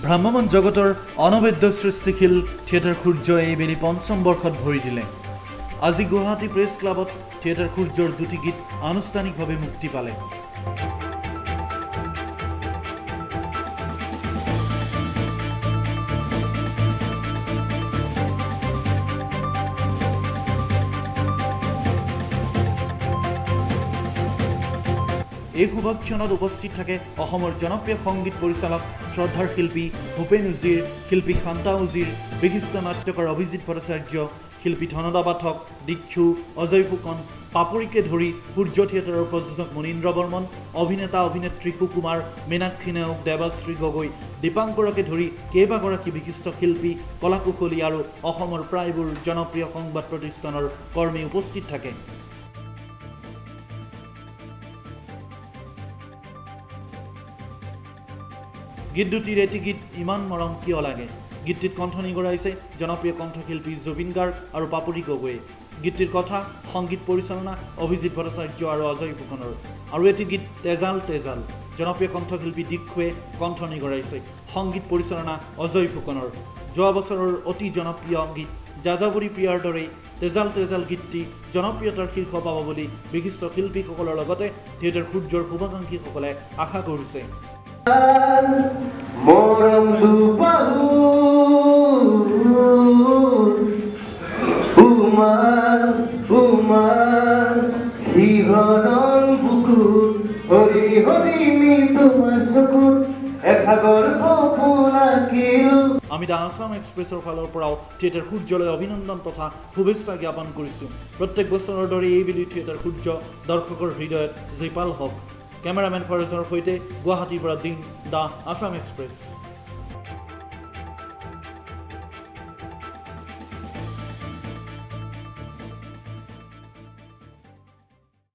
ভ্ৰাম্যমান জগতৰ অনবদ্য সৃষ্টিশীল থিয়েটাৰ সূৰ্যই এইবেলি পঞ্চম বৰ্ষত ভৰি দিলে। আজি গুৱাহাটী প্ৰেছ ক্লাবত থিয়েটাৰ সূৰ্যৰ দুটি গীত আনুষ্ঠানিকভাৱে মুক্তি পালে। এই শুভক্ষণত উপস্থিত থাকে অসমৰ জনপ্ৰিয় সংগীত পৰিচালক শ্ৰদ্ধাৰ শিল্পী ভূপেন উজীৰ, শিল্পী শান্তা উজীৰ, বিশিষ্ট নাট্যকাৰ অভিজিৎ ভট্টাচাৰ্য, শিল্পী ধনদা পাঠক, দীক্ষু, অজয় ফুকন, পাপৰিকে ধৰি সূৰ্য থিয়েটাৰৰ প্ৰযোজক মনীন্দ্ৰ বৰ্মন, অভিনেতা অভিনেত্ৰী সুকুমাৰ, মীনাক্ষী নেওগ, দেৱাশ্ৰী গগৈ, দীপাংকৰকে ধৰি কেইবাগৰাকী বিশিষ্ট শিল্পী, কলাকুশলী আৰু অসমৰ প্ৰায়বোৰ জনপ্ৰিয় সংবাদ প্ৰতিষ্ঠানৰ কৰ্মী উপস্থিত থাকে। গীত দুটিৰ এটি গীত ইমান মৰম কিয় লাগে। গীতটিত কণ্ঠনি গৰাইছে জনপ্ৰিয় কণ্ঠশিল্পী জুবিন গাৰ্গ আৰু পাপৰি গগৈয়ে। গীতটিৰ কথা, সংগীত পৰিচালনা অভিজিৎ ভট্টাচাৰ্য আৰু অজয় ফুকনৰ। আৰু এটি গীত তেজাল তেজাল, জনপ্ৰিয় কণ্ঠশিল্পী দীক্ষুৱে কণ্ঠনি গৰাইছে, সংগীত পৰিচালনা অজয় ফুকনৰ। যোৱা বছৰৰ অতি জনপ্ৰিয় গীত যাযাবৰী প্ৰিয়াৰ দৰেই তেজাল তেজাল গীতটি জনপ্ৰিয়তাৰ শীৰ্ষ পাব বুলি বিশিষ্ট শিল্পীসকলৰ লগতে থিয়েটাৰ সূৰ্যৰ শুভাকাংক্ষীসকলে আশা কৰিছে। মৰম দুপাহু উমান উমান সিহৰণ বুকুত হৰি হৰি নি তোমাৰ চকুত এসাগৰ সপোন আঁকিলো। আমি দ্য আছাম এক্সপ্ৰেছৰ ফালৰ পৰাও থিয়েটাৰ সূৰ্যলৈ অভিনন্দন তথা শুভেচ্ছা জ্ঞাপন কৰিছোঁ। প্ৰত্যেক বছৰৰ দৰে এইবেলি থিয়েটাৰ সূৰ্য দৰ্শকৰ হৃদয়ত জীপাল হওক। কেমেৰামেন ফৰেজৰ সৈতে গুৱাহাটীৰ পৰা দিন, দ্য আছাম এক্সপ্ৰেছ।